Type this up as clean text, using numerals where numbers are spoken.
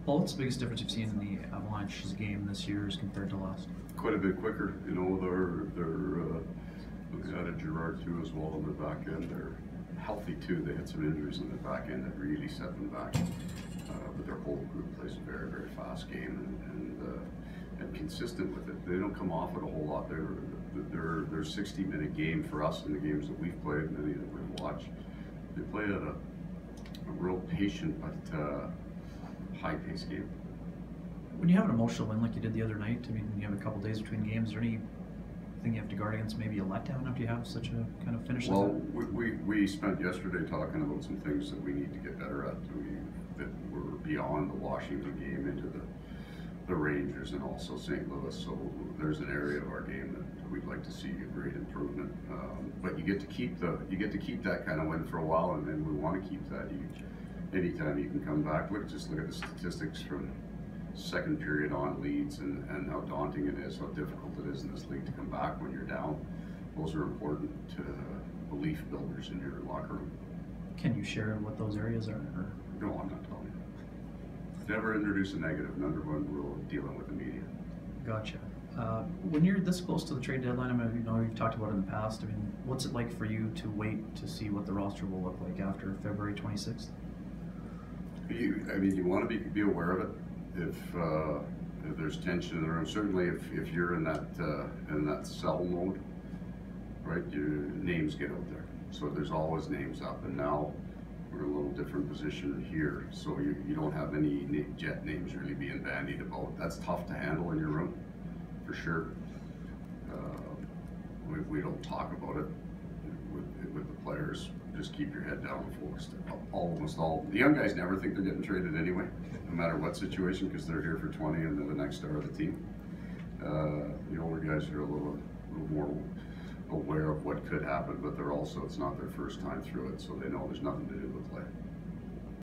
Paul, what's the biggest difference you've seen in the Avalanche's game this year as compared to last? Quite a bit quicker. You know, they've added Gerard too as well on their back end. They're healthy too. They had some injuries on their back end that really set them back. But their whole group plays a very, very fast game and consistent with it. They don't come off it a whole lot. They're 60-minute game for us in the games that we've played and any that we've watched. They play at a real patient but high-paced game. When you have an emotional win like you did the other night, I mean, you have a couple days between games, is there anything you have to guard against, maybe a letdown after you have such a kind of finish like Well, that? we spent yesterday talking about some things that we need to get better at. That were beyond the Washington game into the Rangers and also St. Louis. So there's an area of our game that we'd like to see a great improvement. But you get to keep that kind of win for a while, and then we want to keep that. Anytime you can come back, just look at the statistics from second period on leads and how daunting it is, how difficult it is in this league to come back when you're down. Those are important belief builders in your locker room. Can you share what those areas are? Or? No, I'm not telling you. Never introduce a negative. Number one rule of dealing with the media. Gotcha. When you're this close to the trade deadline, I mean, you know, you've talked about it in the past. I mean, what's it like for you to wait to see what the roster will look like after February 26th? You want to be aware of it. If there's tension in the room, certainly if you're in that sell mode, right, your names get out there. So there's always names up, and now we're in a little different position here. So you don't have any Jet names really being bandied about. That's tough to handle in your room, for sure. We don't talk about it with the players. Just keep your head down and focus. Almost all the young guys never think they're getting traded anyway, no matter what situation, because they're here for 20 and they're the next star of the team. The older guys are a little more aware of what could happen, but they're also, it's not their first time through it, so they know there's nothing to do but play.